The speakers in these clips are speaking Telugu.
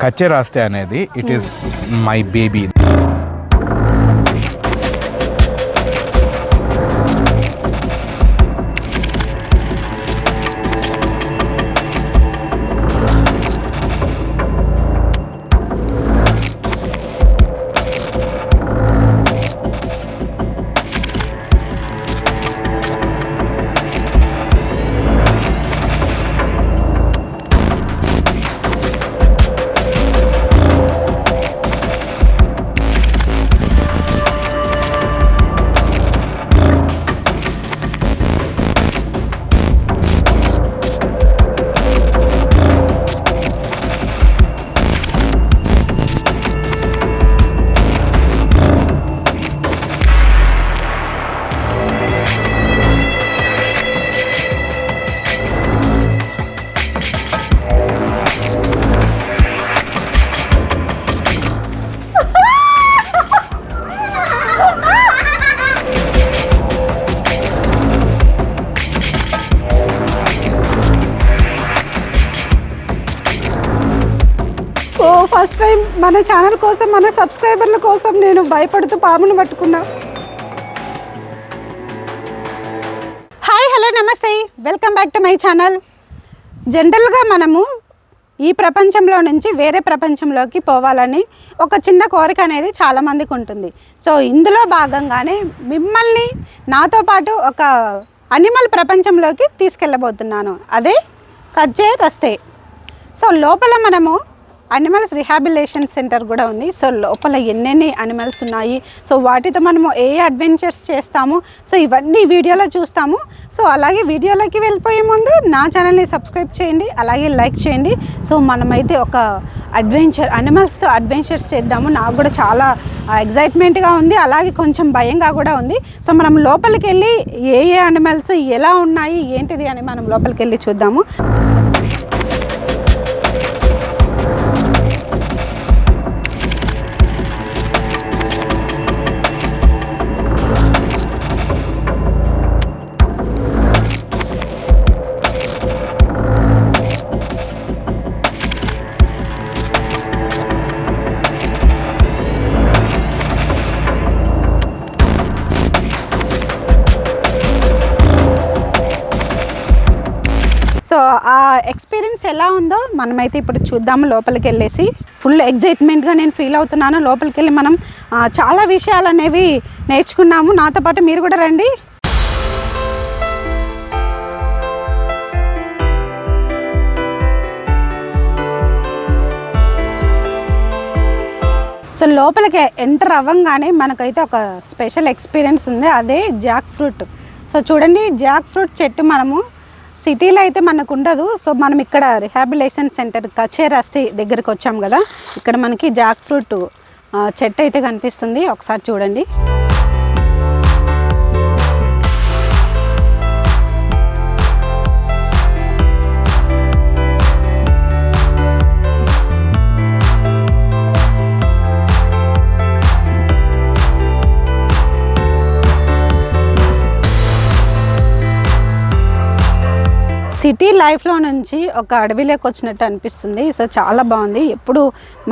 కచ్చే రాస్తే అనేది it is my baby. First time మన ఛానల్ కోసం, మన సబ్స్క్రైబర్ల కోసం నేను భయపడుతూ పామును పట్టుకున్నా. హాయ్, హలో, నమస్తే, welcome back to my channel. జనరల్గా మనము ఈ ప్రపంచంలో నుంచి వేరే ప్రపంచంలోకి పోవాలని ఒక చిన్న కోరిక అనేది చాలామందికి ఉంటుంది. సో ఇందులో భాగంగానే మిమ్మల్ని నాతో పాటు ఒక అనిమల్ ప్రపంచంలోకి తీసుకెళ్ళబోతున్నాను. అదే కచ్చే రస్తే. సో లోపల మనము అనిమల్స్ రిహాబిలిటేషన్ సెంటర్ కూడా ఉంది. సో లోపల ఎన్నెన్ని అనిమల్స్ ఉన్నాయి, సో వాటితో మనము ఏ అడ్వెంచర్స్ చేస్తాము, సో ఇవన్నీ వీడియోలో చూస్తాము. సో అలాగే వీడియోలోకి వెళ్ళిపోయే ముందు నా ఛానల్ని సబ్స్క్రైబ్ చేయండి, అలాగే లైక్ చేయండి. సో మనమైతే ఒక అనిమల్స్తో అడ్వెంచర్స్ చేద్దాము. నాకు కూడా చాలా ఎగ్జైట్మెంట్గా ఉంది, అలాగే కొంచెం భయంగా కూడా ఉంది. సో మనం లోపలికి వెళ్ళి ఏ అనిమల్స్ ఎలా ఉన్నాయి ఏంటిది అని మనం లోపలికి వెళ్ళి చూద్దాము. సో ఆ ఎక్స్పీరియన్స్ ఎలా ఉందో మనమైతే ఇప్పుడు చూద్దాము. లోపలికి వెళ్ళేసి ఫుల్ ఎగ్జైట్మెంట్గా నేను ఫీల్ అవుతున్నాను. లోపలికి వెళ్ళి మనం చాలా విషయాలు అనేవి నేర్చుకున్నాము. నాతో పాటు మీరు కూడా రండి. సో లోపలికి ఎంటర్ అవ్వగానే మనకైతే ఒక స్పెషల్ ఎక్స్పీరియన్స్ ఉంది, అదే జాక్ ఫ్రూట్. సో చూడండి, జాక్ ఫ్రూట్ చెట్టు మనము సిటీలో అయితే మనకు ఉండదు. సో మనం ఇక్కడ రిహాబిలిటేషన్ సెంటర్ కచ్చే రస్తే దగ్గరికి వచ్చాం కదా, ఇక్కడ మనకి జాక్ ఫ్రూట్ చెట్టు అయితే కనిపిస్తుంది. ఒకసారి చూడండి. సిటీ లైఫ్లో నుంచి ఒక అడవిలోకి వచ్చినట్టు అనిపిస్తుంది. సో చాలా బాగుంది. ఎప్పుడు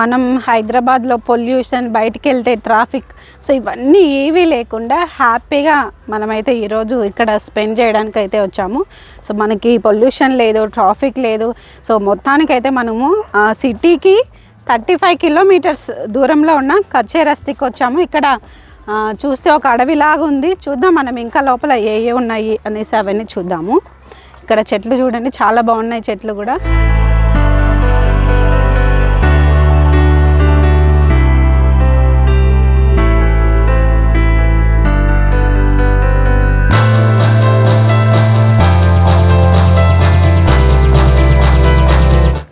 మనం హైదరాబాద్లో పొల్యూషన్, బయటికి వెళ్తే ట్రాఫిక్, సో ఇవన్నీ ఏవీ లేకుండా హ్యాపీగా మనమైతే ఈరోజు ఇక్కడ స్పెండ్ చేయడానికి అయితే వచ్చాము. సో మనకి పొల్యూషన్ లేదు, ట్రాఫిక్ లేదు. సో మొత్తానికైతే మనము సిటీకి 35 కిలోమీటర్స్ దూరంలో ఉన్న కచ్చే రస్తేకి వచ్చాము. ఇక్కడ చూస్తే ఒక అడవిలాగా ఉంది. చూద్దాం మనం ఇంకా లోపల ఏ ఉన్నాయి అనేసి అవన్నీ చూద్దాము. ఇక్కడ చెట్లు చూడండి, చాలా బాగున్నాయి చెట్లు కూడా.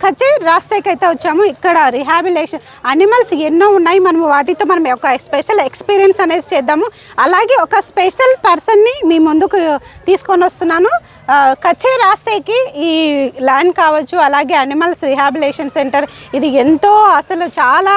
కచ్చే రాస్తేకి అయితే వచ్చాము. ఇక్కడ రిహాబిలిటేషన్ అనిమల్స్ ఎన్నో ఉన్నాయి. మనము వాటితో మనం ఒక స్పెషల్ ఎక్స్పీరియన్స్ అనేది చేద్దాము. అలాగే ఒక స్పెషల్ పర్సన్ని మీ ముందుకు తీసుకొని వస్తున్నాను. కచ్చే రాస్తేకి ఈ ల్యాండ్ కావచ్చు, అలాగే అనిమల్స్ రిహాబిలిటేషన్ సెంటర్, ఇది ఎంతో అసలు చాలా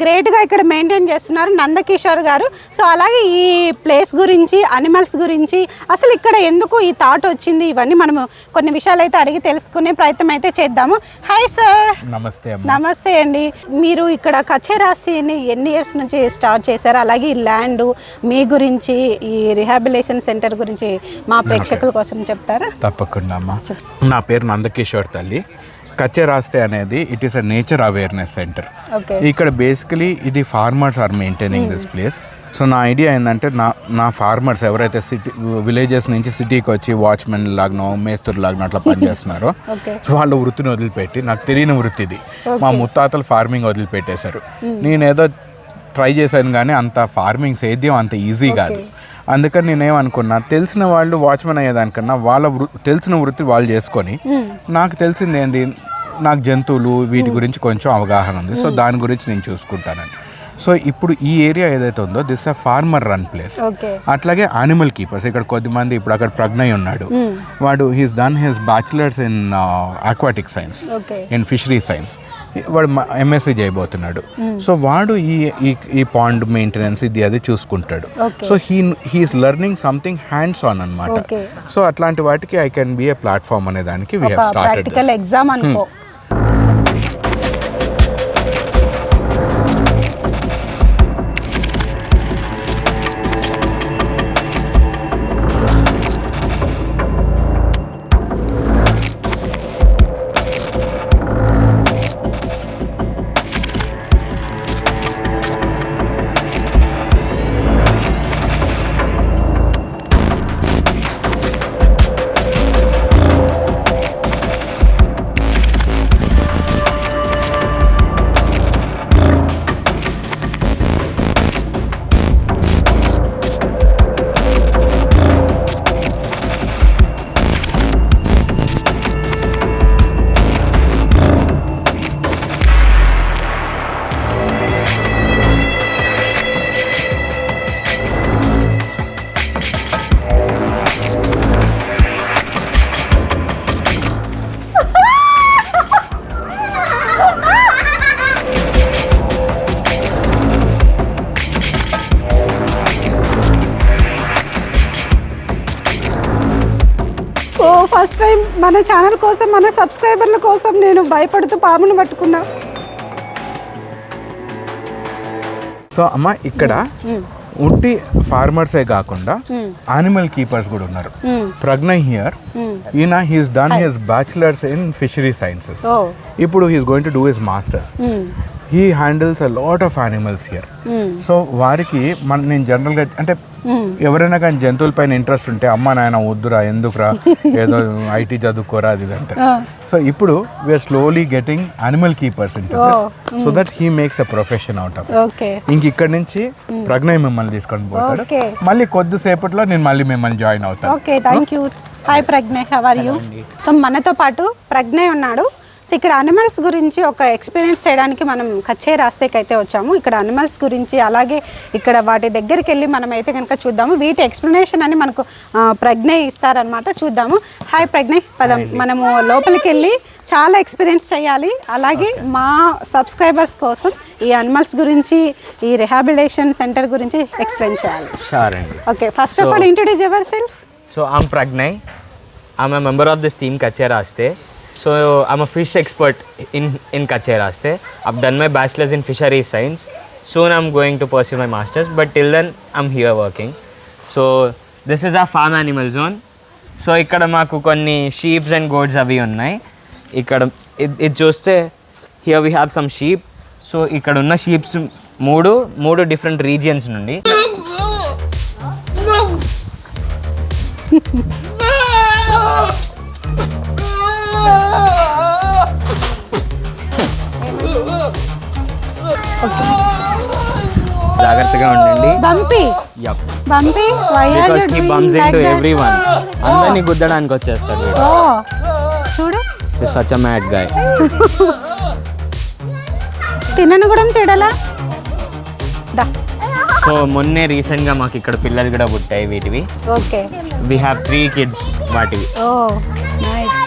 గ్రేట్గా ఇక్కడ మెయింటైన్ చేస్తున్నారు నందకిషోర్ గారు. సో అలాగే ఈ ప్లేస్ గురించి, అనిమల్స్ గురించి, అసలు ఇక్కడ ఎందుకు ఈ థాట్ వచ్చింది, ఇవన్నీ మనము కొన్ని విషయాలు అయితే అడిగి తెలుసుకునే ప్రయత్నం అయితే చేద్దాము. Hi sir. సార్. నమస్తే అమ్మ. నమస్తే అండి. మీరు ఇక్కడ కచ్చేరాస్తిని ఎన్ని ఇయర్స్ నుంచి స్టార్ట్ చేశారు? అలాగే ఈ ల్యాండ్ మీ గురించి, ఈ రిహాబిలేషన్ సెంటర్ గురించి మా ప్రేక్షకుల కోసం చెప్తారా? తప్పకుండా అమ్మ. నా పేరు నందకిషోర్ తల్లి. కచ్చేరాస్తి అనేది it is a nature awareness centre. ఇక్కడ బేసికలీ ఇది farmers are maintaining this place. So నా ఐడియా ఏంటంటే నా ఫార్మర్స్ ఎవరైతే సిటీ విలేజెస్ నుంచి సిటీకి వచ్చి వాచ్మెన్ లాగానో మేస్తూరు లాగానో అట్లా పనిచేస్తున్నారో వాళ్ళ వృత్తిని వదిలిపెట్టి, నాకు తెలియని వృత్తి ఇది, మా ముత్తాతలు ఫార్మింగ్ వదిలిపెట్టేశారు. నేనేదో ట్రై చేశాను కానీ అంత ఫార్మింగ్ సేద్యం అంత ఈజీ కాదు. అందుకని నేనేమనుకున్నా, తెలిసిన వాళ్ళు వాచ్మెన్ అయ్యేదానికన్నా తెలిసిన వృత్తి వాళ్ళు చేసుకొని, నాకు తెలిసింది ఏంది, నాకు జంతువులు వీటి గురించి కొంచెం అవగాహన ఉంది, సో దాని గురించి నేను చూసుకుంటానని. సో ఇప్పుడు ఈ ఏరియా ఏదైతే ఉందో this a farmer run place. అట్లాగే యానిమల్ కీపర్స్ ఇక్కడ కొద్దిమంది, ఇప్పుడు అక్కడ ప్రజ్ఞయ్ ఉన్నాడు, వాడు he's done his bachelors in aquatic science, in fishery science, వాడు ఎంఎస్సీ చేయబోతున్నాడు. సో వాడు ఈ పాండ్ మెయింటెనెన్స్ ఇది అది చూసుకుంటాడు. So he's learning something hands on అనమాట. సో అట్లాంటి వాటికి I can be a platform అనే దానికి we have started this. Exam అనుకో. ఫస్ట్ టైం మన ఛానల్ కోసం, మన సబ్స్క్రైబర్ల కోసం నేను భయపడుతూ పామును పట్టుకున్నా. సో అమ్మ ఇక్కడ ఉట్టి ఫార్మర్సే కాకుండా యానిమల్ కీపర్స్ కూడా ఉన్నారు. ప్రజ్ఞయ్ హియర్, ఈయన he's done his bachelors in fishery sciences. ఇప్పుడు he's going to do his masters. He handles a lot of animals here. So వారికి నేను జనరల్గా అంటే ఎవరైనా కానీ జంతువుల పైన ఇంట్రెస్ట్ ఉంటే, అమ్మ నాయన వద్దురా, ఎందుకురా, ఏదో ఐటీ చదువుకోరా అది అంటే. సో ఇప్పుడు we're slowly getting animal keepers in so that he makes a profession out of. ఇంక ఇక్కడ నుంచి ప్రజ్ఞయ్ మిమ్మల్ని తీసుకొని పోతాడు. మళ్ళీ కొద్దిసేపట్లో నేను మళ్ళీ మిమ్మల్ని జాయిన్ అవుతాను. Okay, thank you. Hi Pragnay, how are you? So మనతో పాటు ప్రజ్ఞయ్ ఉన్నాడు. సో ఇక్కడ అనిమల్స్ గురించి ఒక ఎక్స్పీరియన్స్ చేయడానికి మనం కచ్చేరాస్తికి అయితే వచ్చాము. ఇక్కడ అనిమల్స్ గురించి, అలాగే ఇక్కడ వాటి దగ్గరికి వెళ్ళి మనం అయితే కనుక చూద్దాము. వీటి ఎక్స్ప్లెనేషన్ అని మనకు ప్రజ్ఞయ్ ఇస్తారనమాట. చూద్దాము. హాయ్ ప్రజ్ఞయ్, పదం మనము లోపలికి వెళ్ళి చాలా ఎక్స్పీరియన్స్ చేయాలి. అలాగే మా సబ్స్క్రైబర్స్ కోసం ఈ అనిమల్స్ గురించి, ఈ రిహాబిలిటేషన్ సెంటర్ గురించి ఎక్స్ప్లెయిన్ చేయాలి. షూర్ అండి. Okay, first of all introduce your self. So I'm Pragnay. I'm a member of this team Kacheraste. So I'm a fish expert in Kacheraste. I've done my bachelor's in fisheries science. Soon I'm going to pursue my master's, but till then I'm here working. So this is our farm animal zone. So ikkada maaku konni sheep and goats avi unnai. Ikkada it చూస్తే here we have some sheep. So ikkada unna sheeps మూడు different regions నుండి. జాగ్రత్తగా ఉండండి. Bumpy yup bumpy why are you because he doing bumps like into that? everyone. అందరిని గుద్దడానికి వచ్చేస్తాడు వీడు. Oh, చూడు, He's such a mad guy. తినను కూడా తిడలా. దా. సో మొన్నే రీసెంట్గా మాకు ఇక్కడ పిల్లలు కూడా పుట్టాయి వీటివి. ఓకే, వీ హ్యావ్ 3 kids వాటివి. Oh nice.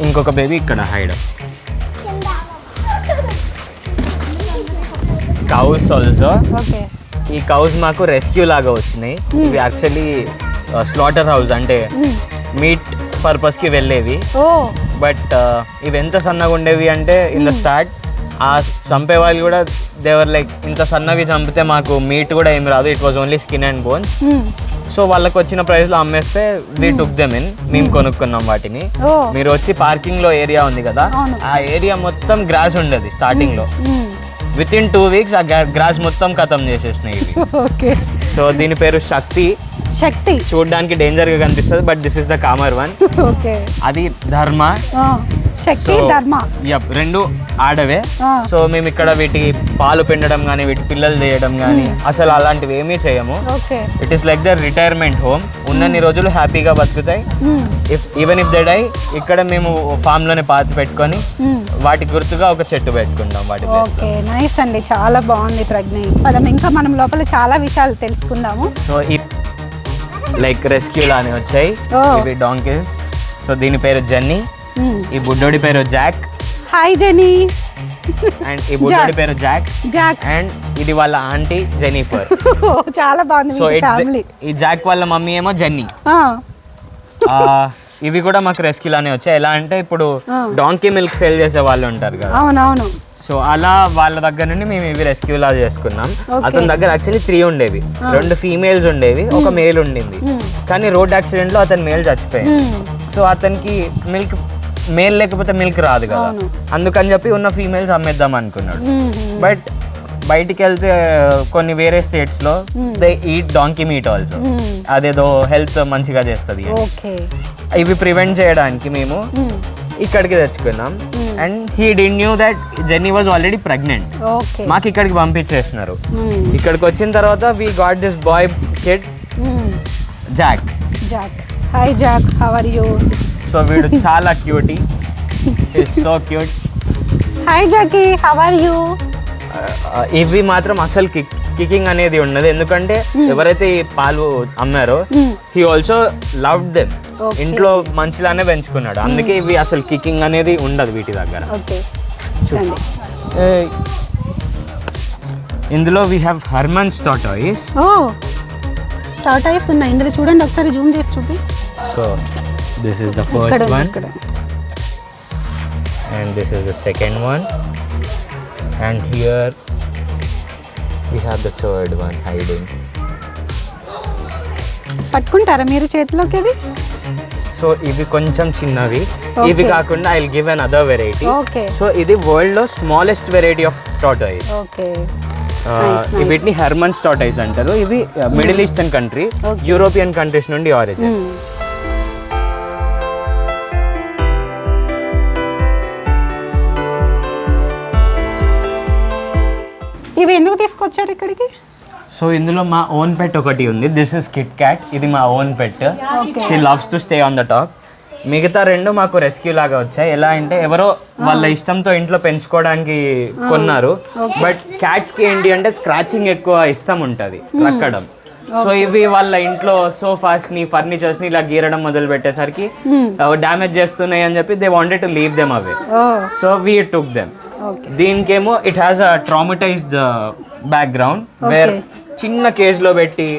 ఇంకొక బేబీ ఇక్కడ హైడ్. Cows also. ఓకే, ఈ కౌస్ మాకు రెస్క్యూ లాగా వచ్చినాయి. ఇవి యాక్చువల్లీ స్లాటర్ హౌస్ అంటే మీట్ పర్పస్కి వెళ్ళేవి. ఓ బట్ ఇవి ఎంత సన్నగా ఉండేవి అంటే ఇన్ ద స్టార్ట్ ఆ చంపే వాళ్ళు కూడా దేవర్ లైక్ ఇంత సన్నవి చంపితే మాకు మీట్ కూడా ఏం రాదు, it was only skin and bones. So వాళ్ళకి వచ్చిన ప్రైస్లో అమ్మేస్తే వీ టుక్ దెమ్ ఇన్, మేము కొనుక్కున్నాం వాటిని. మీరు వచ్చి పార్కింగ్లో ఏరియా ఉంది కదా, ఆ ఏరియా మొత్తం గ్రాస్ ఉండేది స్టార్టింగ్లో. విత్ ఇన్ 2 weeks ఆ గ్రాస్ మొత్తం ఖతం చేసేసినాయి ఇవి. ఓకే. సో దీని పేరు శక్తి. శక్తి చూడడానికి డేంజర్గా కనిపిస్తుంది, but this is the comer one. Okay. అది ధర్మ. శక్తి, ధర్మ. యప్, రెండు ఆడవే. సో మేము ఇక్కడ వీటి పాలు పిండడం కానీ వీటి పిల్లలు చేయడం కానీ అసలు అలాంటివి ఏమీ చేయము. It is like the retirement home. ఉన్నన్ని రోజులు హ్యాపీగా బతుకుతాయి. ఈవెన్ ఇఫ్ దే డై ఇక్కడ మేము ఫామ్ లోనే పాతి పెట్టుకొని వాటి గుర్తుగా ఒక చెట్టు పెట్టుకుంటాం వాటి. ఓకే, నైస్ అండి, చాలా బాగుంది ప్రజ్ఞ. పదం ఇంకా మనం లోపల చాలా విషయాలు తెలుసుకుందాము. సో ఈ లైక్ రెస్క్యూ లానే వచ్చాయి ఇవి డాంకీస్. సో దీని పేరు జెన్నీ, ఈ బుడ్డోడి పేరు జాక్. Hi genie. అండ్ ఈ బుడ్డోడి పేరు జాక్. జాక్. అండ్ ఇది వాళ్ళ ఆంటీ జెనిఫర్. చాలా బాగుంది. సో ఈ జాక్ వాళ్ళ మమ్మీ ఏమో జెన్నీ. ఇవి కూడా మాకు రెస్క్యూ లానే వచ్చాయి. ఎలా అంటే ఇప్పుడు డాంకీ మిల్క్ సేల్ చేసే వాళ్ళు ఉంటారు కదా, అవునవును. సో అలా వాళ్ళ దగ్గర నుండి మేము ఇవి రెస్క్యూ లా చేసుకున్నాం. అతని దగ్గర యాక్చువల్లీ 3 ఉండేవి, 2 ఫీమేల్స్ ఉండేవి, ఒక మేల్ ఉండింది. కానీ రోడ్ యాక్సిడెంట్ లో అతని మేల్ చచ్చిపోయింది. సో అతనికి మిల్క్ మేల్ లేకపోతే మిల్క్ రాదు కదా, అందుకని చెప్పి ఉన్న ఫీమేల్స్ అమ్మేద్దాం అనుకున్నాడు. బట్ బయటికి వెళ్తే కొన్ని వేరే స్టేట్స్ లో they eat donkey meat also. అదేదో హెల్త్ మంచిగా చేస్తుంది. ఇవి ప్రివెంట్ చేయడానికి మేము ఇక్కడికి తెచ్చుకున్నాం. అండ్ హీ డి knew that Jenny was already pregnant. మాకు ఇక్కడికి పంపించేస్తున్నారు. ఇక్కడికి వచ్చిన తర్వాత we got this boy kid Jack. Jack. Hi Jack, how are you? So వీడు చాలా cutie, it's so cute. Hi Jackie, how are you? ఇవి మాత్రం అసలు కికింగ్ అనేది ఉన్నది, ఎందుకంటే ఎవరైతే ఈ పాలు అమ్మారో హీ ఆల్సో లవ్ దెమ్. ఇంట్లో మంచిలానే పెంచుకున్నాడు, అందుకే ఇవి అసలు కికింగ్ అనేది ఉండదు వీటి దగ్గర. ఇందులో వీ హ్యావ్ హర్మన్స్ టార్టాయిస్. టార్టాయిస్ ఉన్నాయి ఇందులో, చూడండి ఒకసారి జూమ్ చేసి చూపి. So this is the first one and this is the second one. And here we have the third one hiding. పట్టుకుంటారా మీరు చేతిలోకి అది? సో ఇవి కొంచెం చిన్నవి. ఇవి కాకుండా I will give an other variety. So ఇది వరల్డ్ లో స్మాలెస్ట్ వెరైటీ ఆఫ్ టార్టాయిస్. వీటిని హెర్మన్స్ టార్టాయిస్ అంటారు. ఇవి middle eastern country, European countries నుండి ఆరిజిన్. ఇవి ఎందుకు తీసుకొచ్చారు ఇక్కడికి? సో ఇందులో మా ఓన్ పెట్ ఒకటి ఉంది. This is Kit Kat. ఇది మా own pet. She loves to stay on the top. మిగతా 2 మాకు రెస్క్యూ లాగా వచ్చాయి. ఎలా అంటే ఎవరో వాళ్ళ ఇష్టంతో ఇంట్లో పెంచుకోవడానికి కొన్నారు. బట్ క్యాట్స్కి ఏంటి అంటే స్క్రాచింగ్ ఎక్కువ ఇష్టం ఉంటుంది, రక్కడం. సో ఇవి వాళ్ళ ఇంట్లో సోఫాస్ని, ఫర్నిచర్స్ని ఇలా గీరడం మొదలు పెట్టేసరికి డ్యామేజ్ చేస్తున్నాయి అని చెప్పి they wanted to leave them away. So we took them. దీనికేమో it has a traumatised background where చిన్న కేజ్లో పెట్టి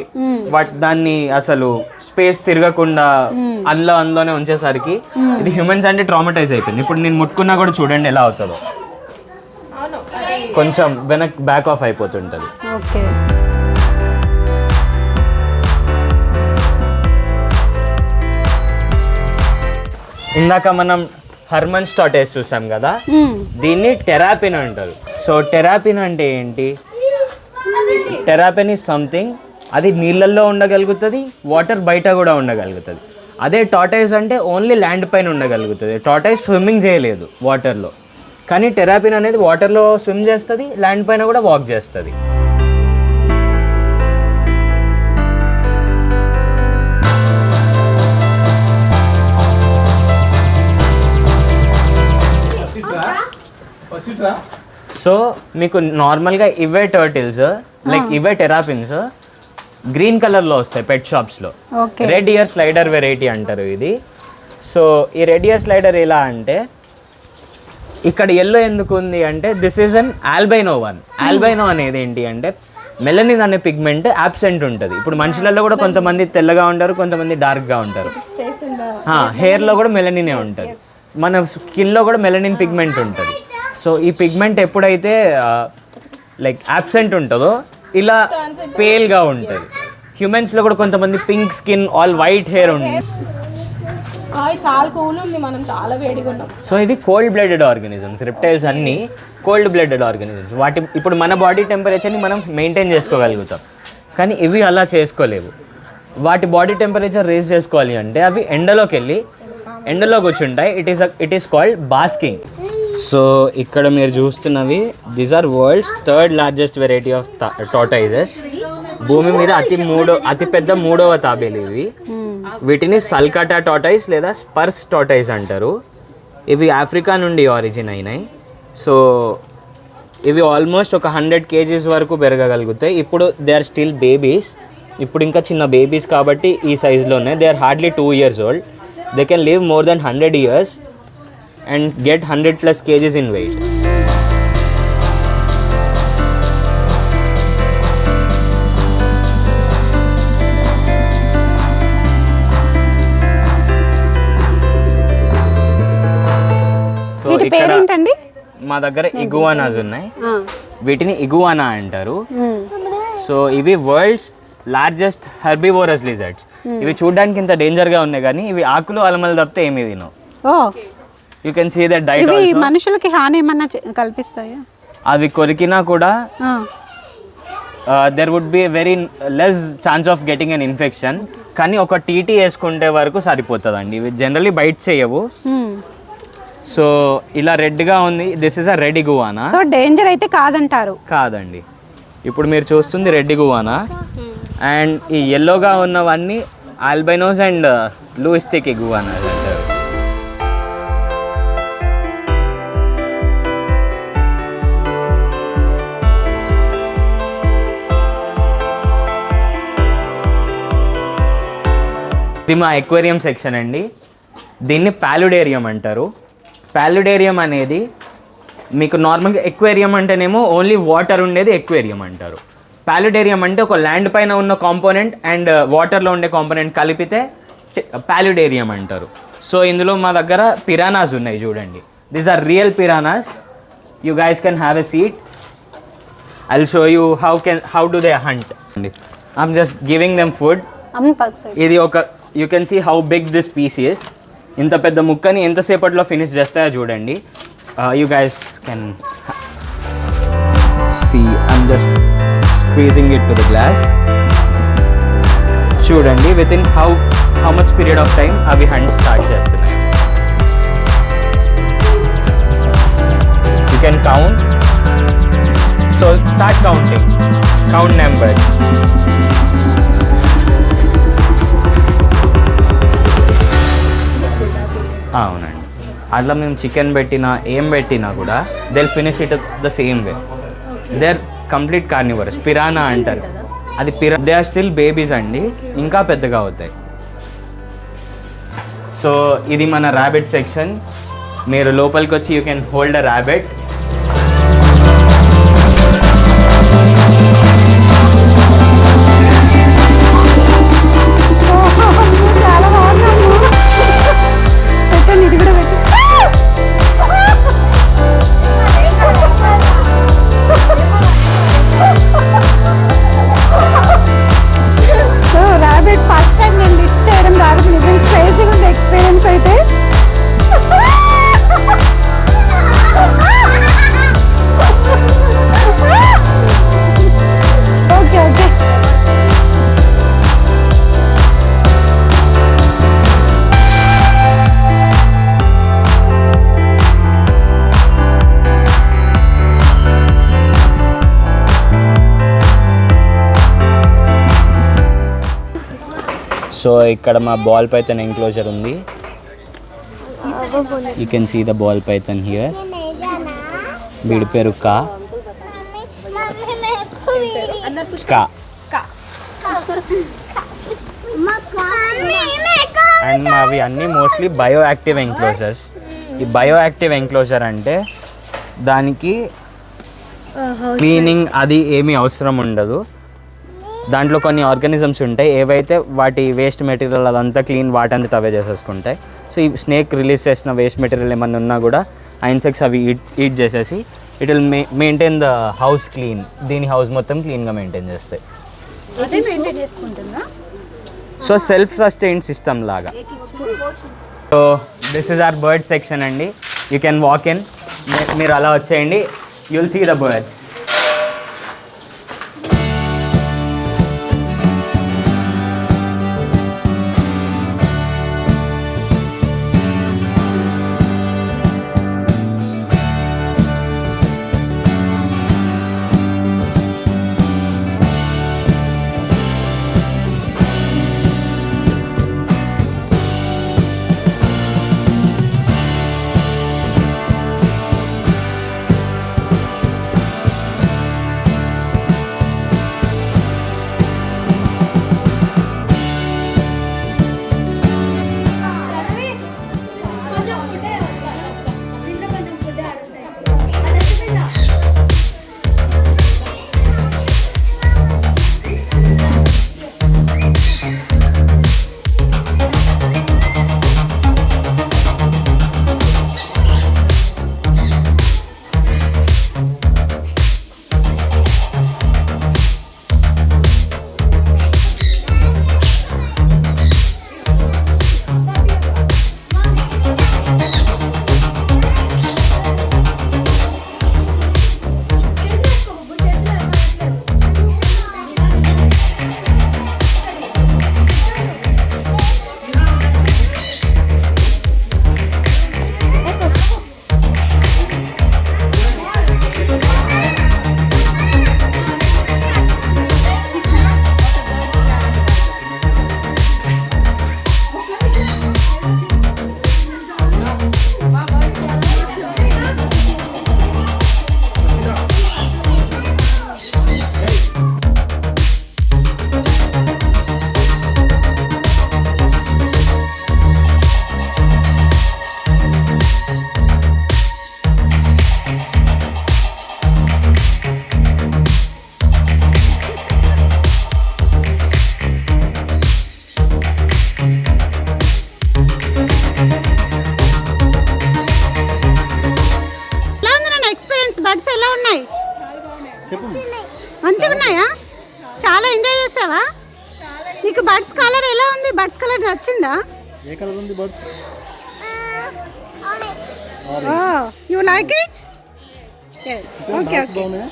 దాన్ని అసలు స్పేస్ తిరగకుండా అందులోనే ఉంచేసరికి ఇది హ్యూమన్స్ అంటే ట్రామటైజ్ అయిపోయింది. ఇప్పుడు నేను ముట్టుకున్నా కూడా చూడండి ఎలా అవుతుందో, కొంచెం బ్యాక్ ఆఫ్ అయిపోతుంటుంది. ఇందాక మనం హర్మన్స్ టార్టాయిస్ చూసాం కదా, దీన్ని టెరాపిన్ అంటారు. సో టెరాపిన్ అంటే ఏంటి? టెరాపిన్ ఈజ్ సంథింగ్, అది నీళ్ళల్లో ఉండగలుగుతుంది, వాటర్ బయట కూడా ఉండగలుగుతుంది. అదే టార్టాయిస్ అంటే ఓన్లీ ల్యాండ్ పైన ఉండగలుగుతుంది. టార్టాయిస్ స్విమ్మింగ్ చేయలేదు వాటర్లో, కానీ టెరాపిన్ అనేది వాటర్లో స్విమ్ చేస్తుంది, ల్యాండ్ పైన కూడా వాక్ చేస్తుంది. సో మీకు నార్మల్గా ఇవే టర్టిల్స్ లైక్ ఇవే టెరాపిన్స్ గ్రీన్ కలర్లో వస్తాయి పెట్ షాప్స్లో. రెడ్ ఇయర్ స్లైడర్ వెరైటీ అంటారు ఇది. సో ఈ రెడ్ ఇయర్ స్లైడర్ ఎలా అంటే, ఇక్కడ ఎల్లో ఎందుకు ఉంది అంటే దిస్ ఈజ్ అన్ ఆల్బైనో వన్. ఆల్బైనో అనేది ఏంటి అంటే మెలనిన్ అనే పిగ్మెంట్ యాబ్సెంట్ ఉంటుంది. ఇప్పుడు మనుషులలో కూడా కొంతమంది తెల్లగా ఉంటారు, కొంతమంది డార్క్గా ఉంటారు. హెయిర్లో కూడా మెలనినే ఉంటుంది. మన స్కిన్లో కూడా మెలనిన్ పిగ్మెంట్ ఉంటుంది. సో ఈ పిగ్మెంట్ ఎప్పుడైతే లైక్ యాబ్సెంట్ ఉంటుందో ఇలా పేల్గా ఉంటుంది. హ్యూమన్స్లో కూడా కొంతమంది pink skin, all white hair ఉంది. చాలా కూల్ ఉంది, మనం చాలా వేడిగా ఉన్నాం. సో ఇవి కోల్డ్ బ్లడెడ్ ఆర్గానిజమ్స్. రెప్టైల్స్ అన్నీ కోల్డ్ బ్లడెడ్ ఆర్గానిజమ్స్. ఇప్పుడు మన బాడీ టెంపరేచర్ని మనం మెయింటైన్ చేసుకోగలుగుతాం, కానీ ఇవి అలా చేసుకోలేవు. వాటి బాడీ టెంపరేచర్ రేజ్ చేసుకోవాలి అంటే అవి ఎండలో కూర్చుంటాయి. It is called basking. So ఇక్కడ మీరు చూస్తున్నవి these are world's 3rd largest variety of tortoises. భూమి మీద అతిపెద్ద 3వ తాబేలు ఇవి. వీటిని సల్కాటా టార్టాయిస్ లేదా స్పర్స్ టార్టాయిస్ అంటారు. ఇవి ఆఫ్రికా నుండి ఆరిజిన్ అయినాయి. సో ఇవి ఆల్మోస్ట్ ఒక 100 kgs వరకు పెరగగలుగుతాయి. ఇప్పుడు దే ఆర్ స్టిల్ బేబీస్. ఇప్పుడు ఇంకా చిన్న బేబీస్ కాబట్టి ఈ సైజులో ఉన్నాయి. They are hardly 2 years old. They can live more than 100 years and get 100+ kgs in weight. So వీటి ఇక్కడ పేరేంటండి? మా దగ్గర ఇగువానాస్ ఉన్నాయి. వీటిని ఇగువానా అంటారు. సో ఇవి వరల్డ్స్ లార్జెస్ట్ హెర్బివోరస్ లిజర్డ్స్. ఇవి చూడడానికి ఇంత డేంజర్గా ఉన్నాయి, కానీ ఇవి ఆకులు అలమలు తప్పితే ఏమీ తినవు. You can see that diet. ఇవి మనుషులకి హాని ఏమన్నా కల్పిస్తాయా? అవి కొరికినా కూడా there would be very less chance of getting an infection. కానీ ఒక టీటీ వేసుకుంటే వరకు సరిపోతుందండి. ఇవి జనరలీ బైట్ చేయవు. సో ఇలా రెడ్గా ఉంది. This is a red iguana. So danger అయితే కాదంటారు? కాదండి. ఇప్పుడు మీరు చూస్తుంది రెడ్ ఇగువానా. అండ్ ఈ ఎల్లోగా ఉన్నవన్నీ ఆల్బైనోస్ అండ్ లూయిస్టిక్ ఇగువానాస్ అంటారు. ఇది మా ఎక్వేరియం సెక్షన్ అండి. దీన్ని పాలుడేరియం అంటారు. పాలుడేరియం అనేది మీకు నార్మల్గా ఎక్వేరియం అంటేనేమో ఓన్లీ వాటర్ ఉండేది ఎక్వేరియం అంటారు. పాలుడేరియం అంటే ఒక ల్యాండ్ పైన ఉన్న కాంపోనెంట్ అండ్ వాటర్లో ఉండే కాంపోనెంట్ కలిపితే పాలుడేరియం అంటారు. సో ఇందులో మా దగ్గర పిరానాస్ ఉన్నాయి చూడండి. These are real piranhas. You guys can have a seat. I will show you how do they hunt. I'm just giving them food. ఇది ఒక you can see how big this piece is. ఇంత పెద్ద ముక్కని ఎంతసేపట్లో ఫినిష్ చేస్తాయో చూడండి. You guys can see. I'm just squeezing it to the glass. చూడండి within how much period of time అవి హంట్ స్టార్ట్ చేస్తున్నాయి. You can count. So start counting. Count numbers. అవునండి. అట్లా మేము చికెన్ పెట్టినా ఏం పెట్టినా కూడా they will finish it the same way. They are complete carnivorous. Piranha అంటారు. అది దే ఆర్ స్టిల్ బేబీస్ అండి, ఇంకా పెద్దగా అవుతాయి. సో ఇది మన ర్యాబిట్ సెక్షన్. మీరు లోపలికి వచ్చి you can hold a rabbit. ఇది కూడా పెట్టి. సో ర్యాబిట్ ఫస్ట్ టైం నేను లిఫ్ట్ చేయడం ర్యాబిట్ నిజంగా క్రేజీగా ఉంది ఎక్స్పీరియన్స్ అయితే. Okay okay. సో ఇక్కడ మా బాల్ పైథాన్ ఎంక్లోజర్ ఉంది. You can see the ball python here. వీడి పేరు కా. అండ్ మావి అన్నీ మోస్ట్లీ బయో యాక్టివ్ ఎంక్లోజర్స్. ఈ బయో యాక్టివ్ ఎంక్లోజర్ అంటే దానికి క్లీనింగ్ అది ఏమీ అవసరం ఉండదు. దాంట్లో కొన్ని ఆర్గానిజమ్స్ ఉంటాయి, ఏవైతే వాటి వేస్ట్ మెటీరియల్ అదంతా క్లీన్ వాటంతా అవే చేసేసుకుంటాయి. సో ఈ స్నేక్ రిలీజ్ చేసిన వేస్ట్ మెటీరియల్ ఏమన్నా ఉన్నా కూడా ఆ ఇన్సెక్ట్స్ అవి ఈట్ చేసేసి it will maintain the house clean. దీని హౌస్ మొత్తం క్లీన్గా మెయింటైన్ చేస్తాయి. అదే మెయింటైన్ చేసుకుంటుందా? సో సెల్ఫ్ సస్టైన్ సిస్టమ్ లాగా. So this is our bird section అండి. You can walk in. మీరు అలా వచ్చేయండి, you will see the birds. Birds ఎలా ఉన్నాయి? మంచిగా ఉన్నాయా? చాలా ఎంజాయ్ చేసావా? నీకు బర్డ్స్ కలర్ ఎలా ఉంది? బర్డ్స్ కలర్ నచ్చిందా? ఏ కలర్ ఉంది birds? You like it? Okay okay.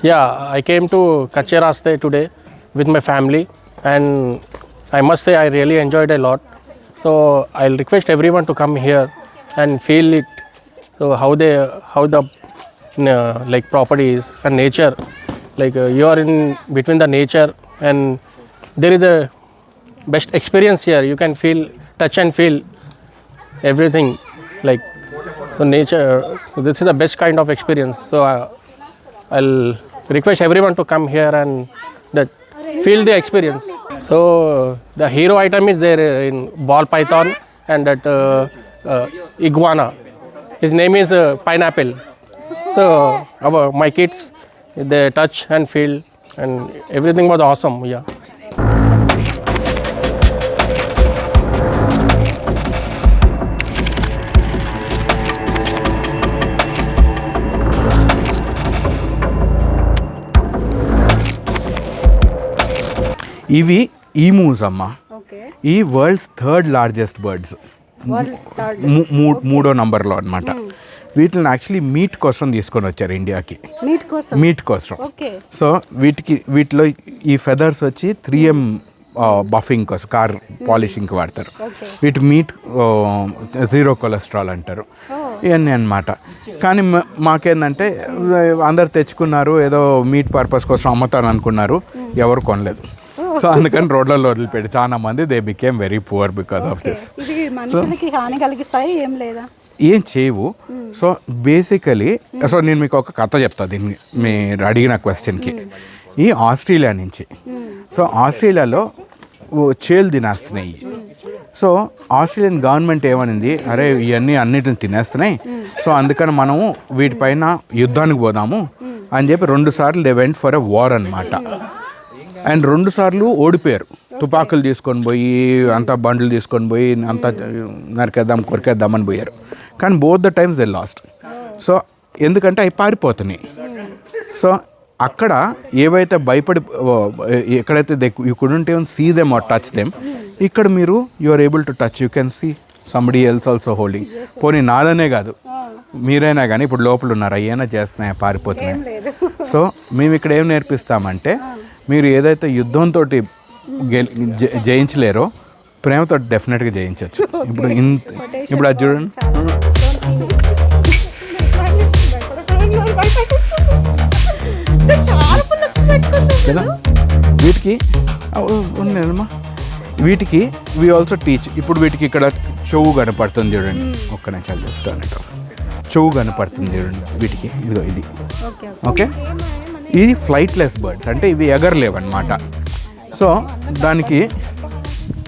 Yeah, I came to Kache Raste today with my family, and I must say I really enjoyed a lot. So I'll request everyone to come here and feel it. So how the like properties and nature, like you are in between the nature, and there is a best experience here. You can feel, touch and feel everything. Like so, nature. This is the best kind of experience. So I'll request everyone to come here and feel the experience. So the hero item is there in ball python and that iguana. His name is Pineapple. So my kids, they touch and feel, and everything was awesome. Yeah. ఇవి ఈమూస్ అమ్మ. ఈ వరల్డ్స్ థర్డ్ లార్జెస్ట్ బర్డ్స్, మూడో నంబర్లో అనమాట. వీటిని యాక్చువల్లీ మీట్ కోసం తీసుకొని వచ్చారు ఇండియాకి, మీట్ కోసం. సో వీటిలో ఈ ఫెదర్స్ వచ్చి 3M బఫింగ్ కోసం, కార్ పాలిషింగ్కి వాడతారు. వీటి మీట్ 0 కొలెస్ట్రాల్ అంటారు, ఇవన్నీ అనమాట. కానీ మాకేందంటే అందరు తెచ్చుకున్నారు, ఏదో మీట్ పర్పస్ కోసం అమ్ముతారు అనుకున్నారు, ఎవరు కొనలేదు. సో అందుకని రోడ్లలో వదిలిపెట్టి చాలా మంది they became very poor because of this. ఏం చేయవు. సో బేసికలీ సో నేను మీకు ఒక కథ చెప్తా దీన్ని మీరు అడిగిన క్వశ్చన్కి. ఈ ఆస్ట్రేలియా నుంచి, సో ఆస్ట్రేలియాలో చేలు తినేస్తున్నాయి. సో ఆస్ట్రేలియన్ గవర్నమెంట్ ఏమనింది, అరే ఇవన్నీ అన్నిటిని తినేస్తున్నాయి, సో అందుకని మనము వీటిపైన యుద్ధానికి పోదాము అని చెప్పి 2 సార్లు they went for a war అనమాట. అండ్ 2 సార్లు ఓడిపోయారు. తుపాకులు తీసుకొని పోయి అంతా బండ్లు తీసుకొని పోయి అంతా నరికేద్దాం కొరికేద్దామని పోయారు. కానీ both the times they lost. So ఎందుకంటే అవి పారిపోతున్నాయి. సో అక్కడ ఏవైతే భయపడి ఎక్కడైతే you couldn't even see them or touch them, ఇక్కడ మీరు you are able to touch, you can see somebody else also holding. పోనీ నాదనే కాదు, మీరైనా కానీ ఇప్పుడు లోపల ఉన్నారు, అయ్యేనా చేస్తున్నాయి పారిపోతున్నాయి. సో మేము ఇక్కడ ఏం నేర్పిస్తామంటే మీరు ఏదైతే యుద్ధంతో జయించలేరో ప్రేమతో డెఫినెట్గా జయించవచ్చు. ఇప్పుడు అది చూడండి, కదా వీటికి ఉన్నాయమ్మా. వీటికి వి ఆల్సో టీచ్. ఇప్పుడు వీటికి ఇక్కడ చెవు కనపడుతుంది చూడండి, ఒక్క నిమిషాలు చేస్తాను. చెవు కనపడుతుంది చూడండి వీటికి, ఇదిగో ఇది. ఓకే, ఇది ఫ్లైట్లెస్ బర్డ్స్, అంటే ఇవి ఎగరలేవన్నమాట. సో దానికి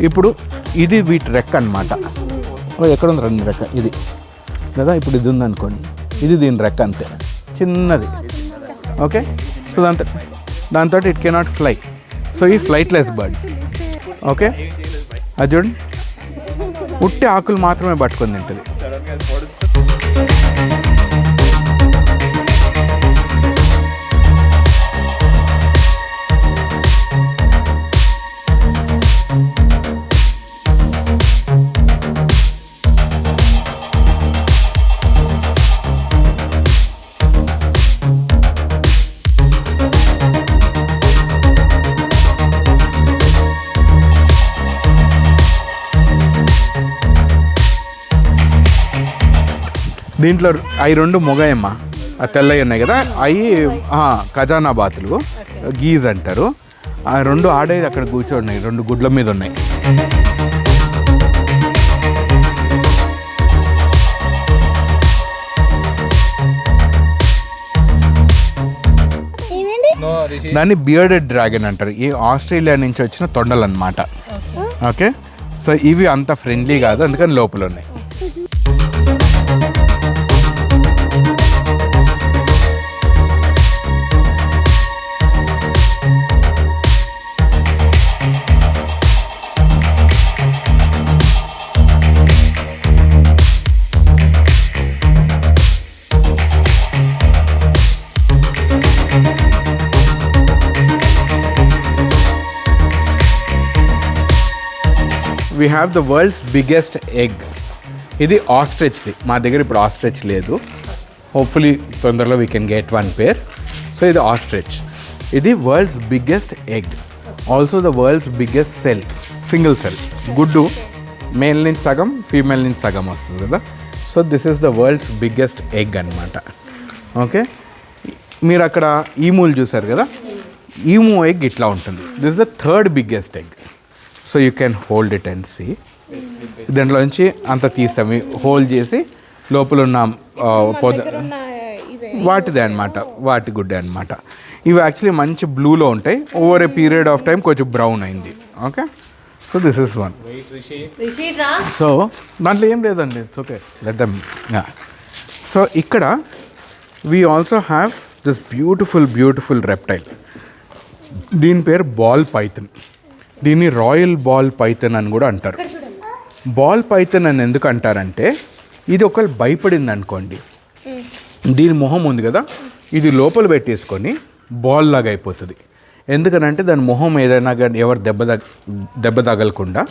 ఇప్పుడు ఇది వీటి రెక్క అనమాట. ఎక్కడ ఉంది రెండు రెక్క, ఇది కదా. ఇప్పుడు ఇది ఉందనుకోండి, ఇది దీని రెక్క అంతే, చిన్నది. ఓకే, సో దాంతో ఇట్ కెనాట్ ఫ్లై. సో ఈ ఫ్లైట్లెస్ బర్డ్స్. ఓకే, అది చూడండి, ఉట్టి ఆకులు మాత్రమే పట్టుకొని తింటుంది. దీంట్లో అవి 2 మొగయమ్మ, ఆ తెల్లవి ఉన్నాయి కదా, అవి ఖజానా బాతులు, గీజ్ అంటారు. ఆ 2 ఆడేది అక్కడ కూర్చోన్నాయి, 2 గుడ్ల మీద ఉన్నాయి. దాన్ని బియర్డెడ్ డ్రాగన్ అంటారు. ఈ ఆస్ట్రేలియా నుంచి వచ్చిన తొండలు అన్నమాట. ఓకే, సో ఇవి అంత ఫ్రెండ్లీ కాదు, అందుకని లోపల ఉన్నాయి. We have the world's biggest egg. ఇది ఆస్ట్రిచ్ది. మా దగ్గర ఇప్పుడు ఆస్ట్రిచ్ లేదు, హోప్ఫుల్లీ తొందరలో we can get 1 pair. So ఇది ఆస్ట్రిచ్. ఇది world's biggest egg, also the world's biggest cell, single cell. గుడ్డు మేల్ నుంచి సగం, ఫీమేల్ నుంచి సగం వస్తుంది కదా. So this is the world's biggest egg అనమాట. ఓకే, మీరు అక్కడ ఈమూలు చూసారు కదా, ఈమూ ఎగ్ ఇట్లా ఉంటుంది. This is the 3rd biggest egg. So you can hold it and see. దీంట్లోంచి అంత తీసాము, హోల్డ్ చేసి లోపల ఉన్న వాటిదే అనమాట, వాటి గుడ్డే అనమాట. ఇవి యాక్చువల్లీ మంచి బ్లూలో ఉంటాయి. Over a period of time కొంచెం బ్రౌన్ అయింది. Okay, so this is one. So దాంట్లో ఏం లేదండి, it's okay, let them. So ఇక్కడ we also have this beautiful reptile. దీని పేరు బాల్ పైథన్. దీన్ని రాయల్ బాల్ పైథన్ అని కూడా అంటారు. బాల్ పైథన్ అని ఎందుకు అంటారంటే, ఇది ఒకరు భయపడింది అనుకోండి, దీని మొహం ఉంది కదా, ఇది లోపల పెట్టేసుకొని బాల్ లాగా అయిపోతుంది. ఎందుకనంటే దాని మొహం ఏదైనా కానీ ఎవరు దెబ్బ తగలకుండా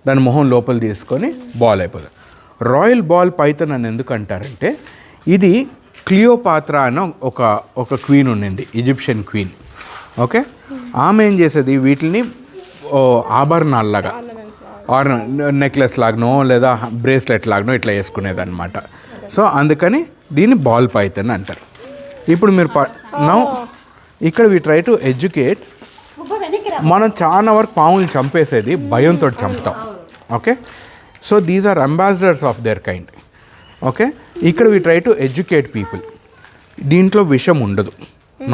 దాని మొహం లోపల తీసుకొని బాల్ అయిపోతుంది. రాయల్ బాల్ పైథన్ అని ఎందుకు అంటారంటే, ఇది క్లియోపాత్రా అన్న ఒక క్వీన్ ఉండింది, ఈజిప్షియన్ క్వీన్. ఓకే, ఆమె ఏం చేసేది, వీటిని ఆభరణాలలాగా, ఆర్ నెక్లెస్ లాగానో లేదా బ్రేస్లెట్ లాగానో ఇట్లా వేసుకునేది అనమాట. సో అందుకని దీన్ని బాల్ పైథన్ అంటారు. ఇప్పుడు మీరు నౌ ఇక్కడ వి ట్రై టు ఎడ్యుకేట్. మనం చాలా వరకు పాములు చంపేసేది భయంతో చంపుతాం. Okay, so these are ambassadors of their kind. Okay, ఇక్కడ we try to educate people. దీంట్లో విషం ఉండదు,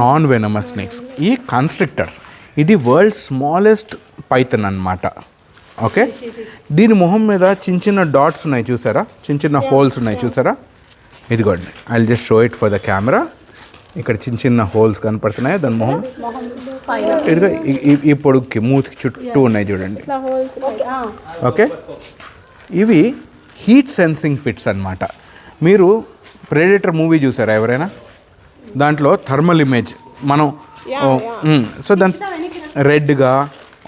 నాన్ వెనమస్ స్నేక్స్. ఈ కన్స్ట్రిక్టర్స్, ఇది వరల్డ్ స్మాలెస్ట్ పైథన్ అన్నమాట. ఓకే, దీని మొహం మీద చిన్న డాట్స్ ఉన్నాయి చూసారా, చిన్న హోల్స్ ఉన్నాయి చూసారా, ఇదిగోండి I just show it for the camera. ఇక్కడ చిన్న చిన్న హోల్స్ కనపడుతున్నాయి దాని మొహం. ఇదిగో ఈ పొడుగుకి మూతికి చుట్టూ ఉన్నాయి చూడండి. ఓకే, ఇవి హీట్ సెన్సింగ్ పిట్స్ అన్నమాట. మీరు ప్రెడేటర్ మూవీ చూసారా ఎవరైనా? దాంట్లో థర్మల్ ఇమేజ్ మనం సో దాని రెడ్గా,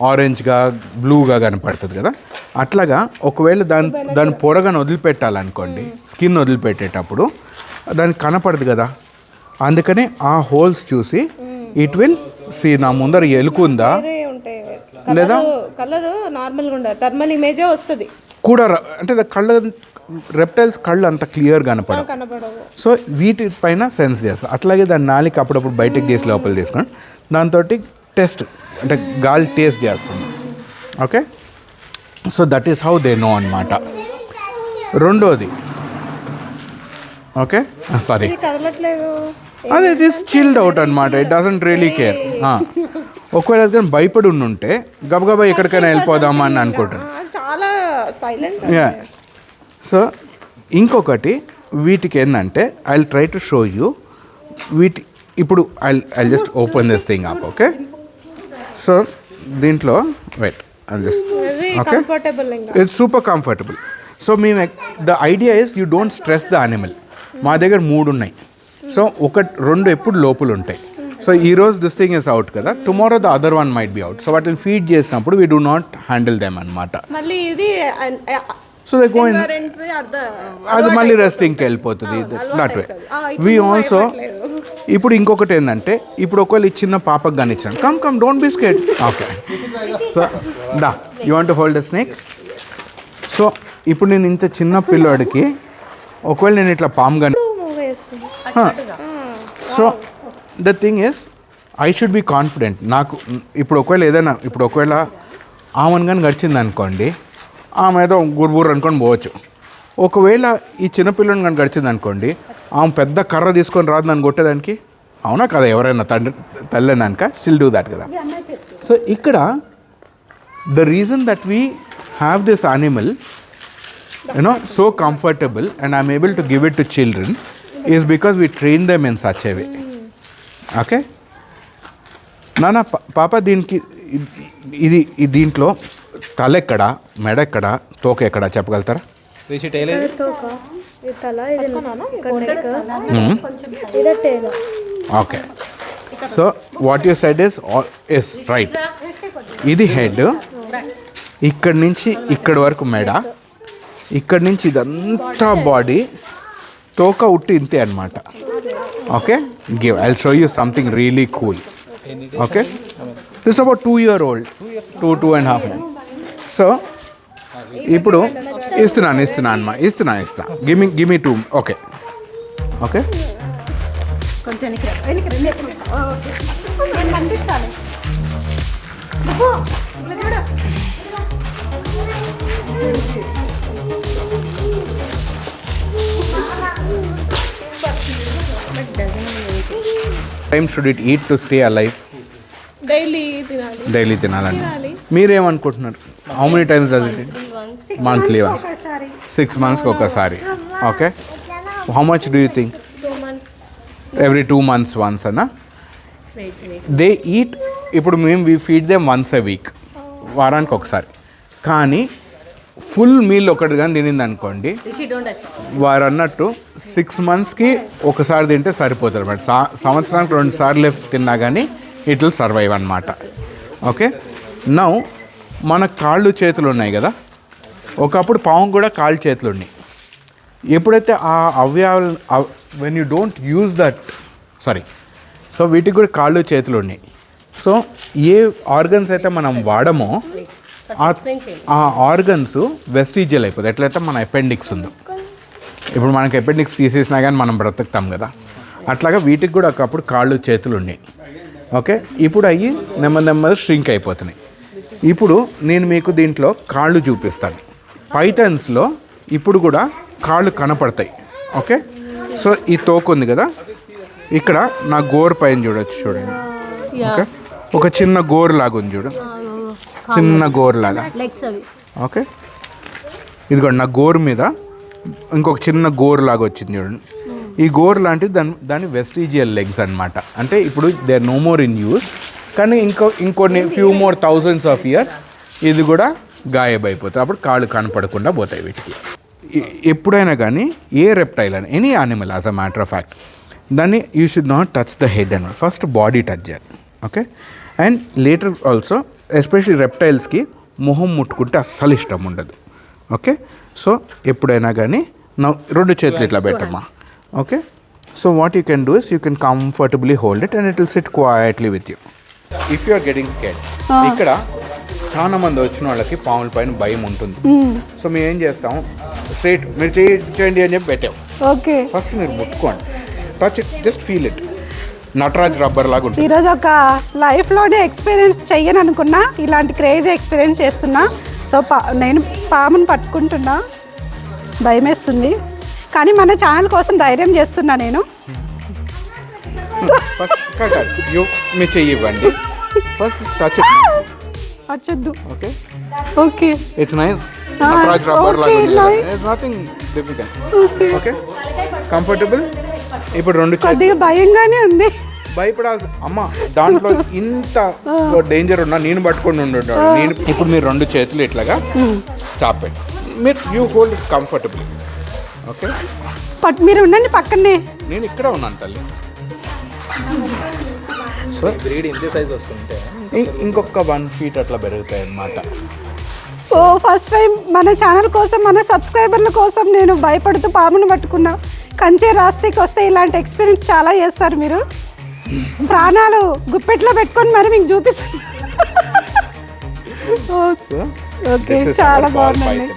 ఆరెంజ్గా, బ్లూగా కనపడుతుంది కదా. అట్లాగా ఒకవేళ దాని పొరగాను వదిలిపెట్టాలనుకోండి, స్కిన్ వదిలిపెట్టేటప్పుడు దానికి కనపడదు కదా. అందుకని ఆ హోల్స్ చూసి ఇట్ విల్ సీ నా ముందర ఎలుకుందా లేదా కలర్ నార్మల్గా ఉండదు, థర్మల్ ఇమేజే వస్తుంది కూడా. అంటే కళ్ళ రెప్టైల్స్ కళ్ళు అంత క్లియర్ కనపడవు. సో వీటి పైన సెన్స్ చేస్తారు. అట్లాగే దాని నాలిక అప్పుడప్పుడు బయటకు తీసి లోపల తీసుకొని దాంతో టెస్ట్ అంటే గాలి టేస్ట్ చేస్తుంది. Okay, so that is how they know అనమాట. రెండోది ఓకే సారీ అదే దిస్ చిల్డ్ అవుట్ అనమాట. It doesn't really care. ఒకవేళ కానీ భయపడి ఉంటే గబగబా ఎక్కడికైనా వెళ్ళిపోదామా అని అనుకుంటాను. చాలా సైలెంట్. సో ఇంకొకటి వీటికి ఏంటంటే I will try to show you వీటి. ఇప్పుడు I just open this thing up. Okay, so దీంట్లో wait I just okay it's super comfortable. So మేము the idea is you don't stress the animal. మా దగ్గర 3 ఉన్నాయి. సో 2 ఎప్పుడు లోపల ఉంటాయి. సో ఈరోజు దిస్ థింగ్ ఇస్ అవుట్ కదా, tomorrow the other one might be out. So వాటిని ఫీడ్ చేసినప్పుడు we do not handle them అనమాట. మళ్ళీ ఇది సో దే గోయింగ్ అది మళ్ళీ రెస్టింగ్కి వెళ్ళిపోతుంది. That way we also. ఇప్పుడు ఇంకొకటి ఏంటంటే ఇప్పుడు ఒకవేళ ఈ చిన్న పాపకు కానీ ఇచ్చాను, come come don't be scared. Okay, so do you want to hold the snake. So ఇప్పుడు నేను ఇంత చిన్న పిల్లోడికి ఒకవేళ నేను ఇట్లా పాము కానీ so the thing is I should be confident. నాకు ఇప్పుడు ఒకవేళ ఆమెను కానీ గడిచింది అనుకోండి, ఆమె ఏదో గుర్బుర్రు అనుకొని పోవచ్చు. ఒకవేళ ఈ చిన్నపిల్లని కానీ గడిచింది అనుకోండి, ఆమె పెద్ద కర్ర తీసుకొని రాదు నన్ను కొట్టేదానికి. అవునా కదా? ఎవరైనా తల్లినాక స్టిల్ డూ దాట్ కదా. సో ఇక్కడ the reason that we have this animal so comfortable and I'm able to give it to children is because we train them in such a way. Okay, నానా పాప దీనికి ఇది దీంట్లో తల ఎక్కడ, మెడ ఎక్కడ, తోక ఎక్కడ చెప్పగలుగుతారా? Okay, so what you said is right. ఇది హెడ్, ఇక్కడి నుంచి ఇక్కడి వరకు మెడ, ఇక్కడి నుంచి ఇదంతా బాడీ, తోక ఉట్టి ఇంతే అనమాట. Okay, give I'll show you something really cool. Okay, it's about 2 year old, 2.5 years. So ఇప్పుడు ఇస్తున్నాను అమ్మా, ఇస్తున్నా give me 2. Okay okay, time should it eat to stay alive? Daily తినాలండి. మీరేమనుకుంటున్నారు? How many times does it eat? Monthly once, 6 months ఒకసారి. Okay, how much do you think? Every 2 months once అన్నా? They eat. ఇప్పుడు we feed them once a week, వారానికి ఒకసారి. కానీ ఫుల్ మీల్ ఒకటి కానీ తినింది అనుకోండి, వారు అన్నట్టు 6 monthsకి ఒకసారి తింటే సరిపోతుంది అన్నమాట. సంవత్సరానికి 2 సార్లు తిన్నా కానీ ఇట్ విల్ సర్వైవ్ అన్నమాట. ఓకే, నౌ మన కాళ్ళు చేతులు ఉన్నాయి కదా, ఒకప్పుడు పాము కూడా కాళ్ళు చేతులు ఉన్నాయి. ఎప్పుడైతే ఆ అవయవాలు when you don't use that so వీటికి కూడా కాళ్ళు చేతులు ఉన్నాయి. సో ఏ ఆర్గన్స్ అయితే మనం వాడమో ఆ ఆర్గన్స్ వెస్టిజియల్ అయిపోతుంది. ఎట్లయితే మన అపెండిక్స్ ఉందో, ఇప్పుడు మనకి అపెండిక్స్ తీసేసినా కానీ మనం బ్రతుకుతాం కదా, అట్లాగా వీటికి కూడా ఒకప్పుడు కాళ్ళు చేతులు ఉన్నాయి. ఓకే, ఇప్పుడు అవి నెమ్మది ష్రింక్ అయిపోతున్నాయి. ఇప్పుడు నేను మీకు దీంట్లో కాళ్ళు చూపిస్తాను. పైథాన్స్లో ఇప్పుడు కూడా కాళ్ళు కనపడతాయి. ఓకే, సో ఈ తోక ఉంది కదా, ఇక్కడ నా గోరు పైన చూడండి. ఓకే, ఒక చిన్న గోరు లాగా ఉంది చూడు, చిన్న గోరు లాగా. ఓకే, ఇదిగోండి నా గోరు మీద ఇంకొక చిన్న గోరు లాగా వచ్చింది చూడండి. ఈ గోర్ లాంటిది దాని వెస్టీజియల్ లెగ్స్ అనమాట. అంటే ఇప్పుడు they are no more in use, కానీ ఇంకొన్ని few more thousands of years ఇది కూడా గాయబైపోతుంది. అప్పుడు కాళ్ళు కనపడకుండా పోతాయి వీటికి. ఎప్పుడైనా కానీ ఏ రెప్టైల్ అని any animal as a matter of fact దాన్ని you should not touch the head and first body touch చేయాలి. Okay, and later also especially రెప్టైల్స్కి మొహం ముట్టుకుంటే అస్సలు ఇష్టం ఉండదు. ఓకే, సో ఎప్పుడైనా కానీ రెండు చేతులు ఇట్లా పెట్టమ్మా. Okay, so what you can do is you can comfortably hold it and it will sit quietly with you. If you are getting scared, ఇక్కడ చాలా మంది వచ్చిన వాళ్ళకి పాముల పైన భయం ఉంటుంది. సో మేము ఏం చేస్తాం, స్ట్రైట్ మీరు చేయండి అని చెప్పి పెట్టాం. ఓకే, ఫస్ట్ మీరు ముట్టుకోండి, touch it, just feel it. Nataraj rubber లాగా ఉంటుంది. ఈరోజు ఒక లైఫ్లోనే ఎక్స్పీరియన్స్ చెయ్యను అనుకున్నా, ఇలాంటి క్రేజీ ఎక్స్పీరియన్స్ చేస్తున్నా. సో నేను పాముని పట్టుకుంటున్నా, భయం వేస్తుంది, కానీ మన ఛానల్ కోసం ధైర్యం చేస్తున్నా నేను. ఫస్ట్ మీ చెయ్యి ఇవ్వండి, ఫస్ట్ టచ్ ఇట్. వచ్చొద్దు. Okay okay, it's nice. Nataraj rubber లాగా okay, ఉంది, nice. It's nothing difficult. Okay, okay, comfortable. ఇప్పుడు రెండు కొద్దిగా భయంగానే ఉంది. భయపడాల్సి అమ్మ, దాంట్లో ఇంత డేంజర్ ఉన్నా నేను పట్టుకొని ఉండుంటాడు. నేను ఇప్పుడు మీరు రెండు చేతులు ఇట్లాగా చాపెట్టి మీరు you hold it comfortable. Okay, మీరు ఉండండి పక్కనే, నేను ఇక్కడ ఉన్నాను తల్లి. సో బ్రీడ్ ఇంత సైజ్ వస్తుంటే ఇంకొక 1 feet అట్లా పెరుగుతాయి అన్నమాట. ఓ ఫస్ట్ టైం మన ఛానల్ కోసం, మన సబ్స్క్రైబర్ల కోసం నేను భయపడుతూ పామును పట్టుకున్నా. కంచే రాస్తేకి వస్తే ఇలాంటి ఎక్స్పీరియన్స్ చాలా చేస్తారు మీరు. ప్రాణాలు గుప్పెట్లో పెట్టుకొని మరి మీకు చూపిస్తాను. ఓకే, చాలా బాగుందండి.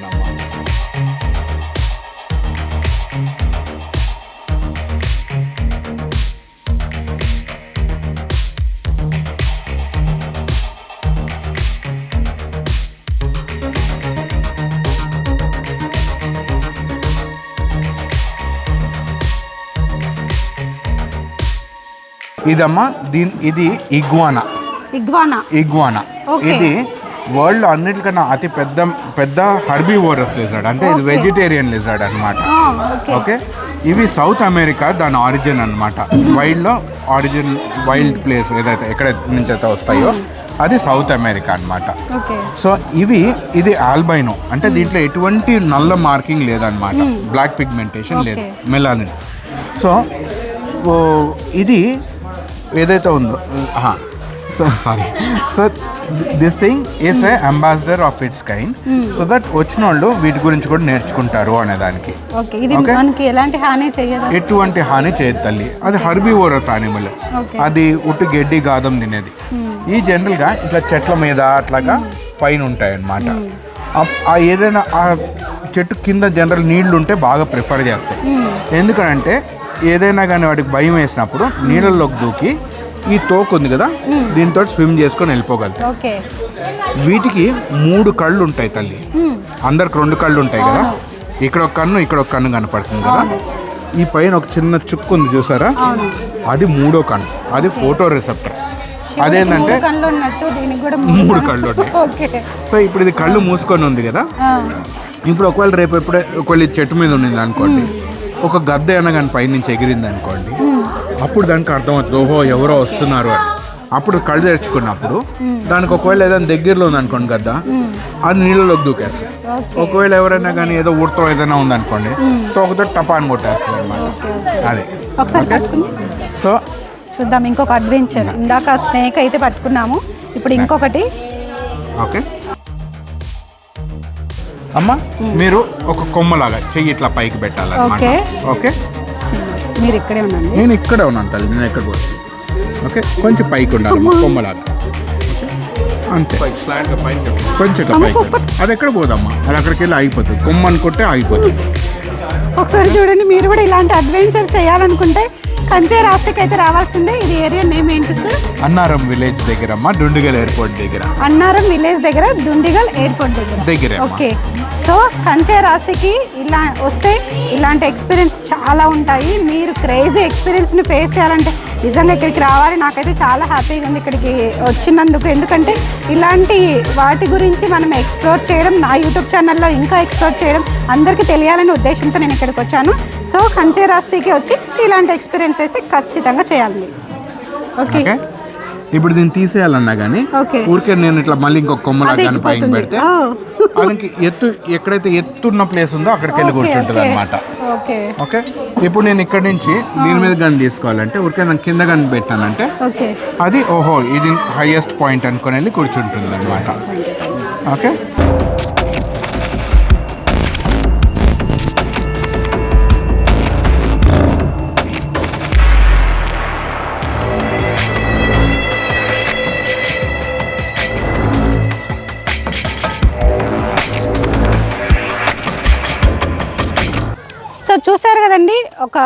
ఇదమ్మా ఇది ఇగ్వానా. ఇది వరల్డ్ అన్నిటికన్నా అతి పెద్ద హర్బీవోరస్ లిజర్డ్, అంటే ఇది వెజిటేరియన్ లిజర్డ్ అనమాట. ఓకే, ఇవి సౌత్ అమెరికా దాని ఆరిజిన్ అనమాట. వైల్డ్ ప్లేస్ ఏదైతే ఎక్కడ నుంచి అయితే వస్తాయో అది సౌత్ అమెరికా అనమాట. సో ఇది ఆల్బైనో, అంటే దీంట్లో ఎటువంటి నల్ల మార్కింగ్ లేదనమాట, బ్లాక్ పిగ్మెంటేషన్ లేదు, మెలానిన్. సో ఇది ఏదైతే ఉందో so this thing is a ambassador of it's kind, so that వచ్చిన వాళ్ళు వీటి గురించి కూడా నేర్చుకుంటారు అనేదానికి. ఎటువంటి హాని చేయదు తల్లి. అది హర్బీవోరస్ యానిమల్, అది ఉట్టి గడ్డి గాదం తినేది. ఈ జనరల్గా ఇట్లా చెట్ల మీద అట్లాగా పైన ఉంటాయి అన్నమాట. ఏదైనా ఆ చెట్టు కింద జనరల్ నీళ్లు ఉంటే బాగా ప్రిఫర్ చేస్తాయి. ఎందుకంటే ఏదైనా కానీ వాటికి భయం వేసినప్పుడు నీళ్ళల్లోకి దూకి ఈ తోకు ఉంది కదా, దీంతో స్విమ్ చేసుకొని వెళ్ళిపోగలుగుతాయి. వీటికి 3 కళ్ళు ఉంటాయి తల్లి. అందరికి 2 కళ్ళు ఉంటాయి కదా, ఇక్కడ ఒక కన్ను ఇక్కడ ఒక కన్ను కనపడుతుంది కదా. ఈ పైన ఒక చిన్న చుక్కు ఉంది చూసారా, అది 3వ కన్ను, అది ఫోటో రిసెప్టర్. అదేంటంటే 3 కళ్ళు ఉంటాయి. సో ఇప్పుడు ఇది కళ్ళు మూసుకొని ఉంది కదా, ఇప్పుడు ఒకవేళ రేపు ఒకవేళ ఇది చెట్టు మీద ఉండింది అనుకోండి, ఒక గద్ద అయినా కానీ పైనుంచి ఎగిరింది అనుకోండి, అప్పుడు దానికి అర్థమవుతుంది ఓహో ఎవరో వస్తున్నారు అని. అప్పుడు కళ్ళు తెరుచుకున్నప్పుడు దానికి ఒకవేళ ఏదైనా దగ్గరలో ఉందనుకోండి గద్ద, అది నీళ్ళలోకి దూకేస్తుంది. ఒకవేళ ఎవరైనా కానీ ఏదో ఊరితో ఏదైనా ఉందనుకోండి, తోకతో టపాన్ కొట్టేస్తుంది అనమాట. అదే సో చూద్దాం ఇంకొక అడ్వెంచర్. ఇందాక స్నేక్ అయితే పట్టుకున్నాము, ఇప్పుడు ఇంకొకటి. ఓకే అమ్మ, మీరు ఒక కొమ్మలాగా చెయ్యి ఇట్లా పైకి పెట్టాలన్నమాట. ఓకే, మీరు ఇక్కడే ఉన్నాను, నేను ఇక్కడే ఉన్నాను తల్లి, నేను ఎక్కడ పోతాను. ఓకే, కొంచెం పైకి ఉండాలమ్మా కొమ్మలాగా, అంతే. కొంచెం ఇట్లా పైకి, అది ఎక్కడ పోదమ్మా, అది అక్కడికి వెళ్ళి ఆగిపోతుంది. కొమ్మ అనుకుంటే ఆగిపోతుంది. ఒకసారి చూడండి, మీరు కూడా ఇలాంటి అడ్వెంచర్ చేయాలనుకుంటే కంచే రాష్ట్రకి అయితే రావాల్సిందే. ఇది ఏరియా నేమ్ ఏంటి సార్? అన్నారం విలేజ్ దగ్గర అమ్మా, దుండిగల్ ఎయిర్పోర్ట్ దగ్గర. అన్నారం విలేజ్ దగ్గర, దుండిగల్ ఎయిర్పోర్ట్ దగ్గర. ఓకే, సో కంచే రాశికి ఇలా వస్తే ఇలాంటి ఎక్స్పీరియన్స్ చాలా ఉంటాయి. మీరు క్రేజీ ఎక్స్పీరియన్స్ని ఫేస్ చేయాలంటే నిజంగా ఇక్కడికి రావాలి. నాకైతే చాలా హ్యాపీగా ఉంది ఇక్కడికి వచ్చినందుకు. ఎందుకంటే ఇలాంటి వాటి గురించి మనం ఎక్స్ప్లోర్ చేయడం, నా యూట్యూబ్ ఛానల్లో ఇంకా ఎక్స్ప్లోర్ చేయడం, అందరికీ తెలియాలనే ఉద్దేశంతో నేను ఇక్కడికి వచ్చాను. సో సో కంచే రాస్తీకి వచ్చి ఇలాంటి ఎక్స్పీరియన్స్ అయితే ఖచ్చితంగా చేయాలి. Okay, okay. ఇప్పుడు దీన్ని తీసేయాలన్నా కానీ ఓకే. ఊరికే నేను ఇట్లా మళ్ళీ ఇంకొక కొమ్మలా కానీ పైన ఎక్కిపోతుంది. పెడితే ఓ. అదికి ఎక్కడైతే ఎత్తున్న ప్లేస్ ఉందో అక్కడికి వెళ్ళి కూర్చుంటుంది అనమాట. ఓకే ఓకే, ఇప్పుడు నేను ఇక్కడ నుంచి దీని మీద గన్ తీసుకోవాలంటే ఊరికే నేను కింద గన్ పెట్టానంటే ఓకే అది ఓహో ఇది హైయెస్ట్ పాయింట్ అనుకుని వెళ్ళి కూర్చుంటుంది అనమాట. ఓకే, సో చూసారు కదండి, ఒక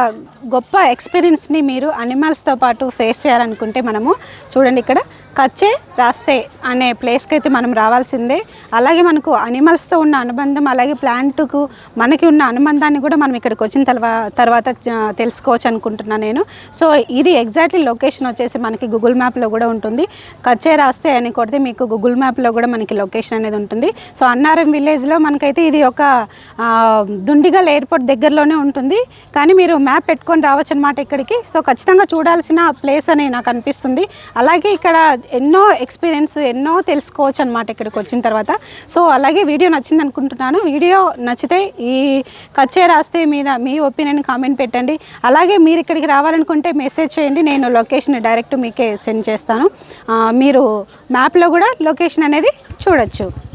గొప్ప ఎక్స్పీరియన్స్ని మీరు అనిమల్స్తో పాటు ఫేస్ చేయాలనుకుంటే మనము చూడండి ఇక్కడ కచ్చే రాస్తే అనే ప్లేస్కి అయితే మనం రావాల్సిందే. అలాగే మనకు అనిమల్స్తో ఉన్న అనుబంధం అలాగే ప్లాంట్కు మనకి ఉన్న అనుబంధాన్ని కూడా మనం ఇక్కడికి వచ్చిన తర్వాత తెలుసుకోవచ్చు అనుకుంటున్నాను నేను. సో ఇది ఎగ్జాక్ట్లీ లొకేషన్ వచ్చేసి మనకి గూగుల్ మ్యాప్లో కూడా ఉంటుంది. కచ్చే రాస్తే అని కొడితే మీకు గూగుల్ మ్యాప్లో కూడా మనకి లొకేషన్ అనేది ఉంటుంది. సో అన్నారం విలేజ్లో మనకైతే ఇది ఒక దుండిగల్ ఎయిర్పోర్ట్ దగ్గరలోనే ఉంటుంది. కానీ మీరు మ్యాప్ పెట్టుకొని రావచ్చు అనమాట ఇక్కడికి. సో ఖచ్చితంగా చూడాల్సిన ప్లేస్ అని నాకు అనిపిస్తుంది. అలాగే ఇక్కడ ఎన్నో ఎక్స్పీరియన్స్ ఎన్నో తెలుసుకోవచ్చు అనమాట ఇక్కడికి వచ్చిన తర్వాత. సో అలాగే వీడియో నచ్చింది అనుకుంటున్నాను. వీడియో నచ్చితే ఈ కచ్చే రాస్తే మీద మీ ఒపీనియన్ కామెంట్ పెట్టండి. అలాగే మీరు ఇక్కడికి రావాలనుకుంటే మెసేజ్ చేయండి, నేను లొకేషన్ డైరెక్ట్ మీకే సెండ్ చేస్తాను. మీరు మ్యాప్లో కూడా లొకేషన్ అనేది చూడొచ్చు.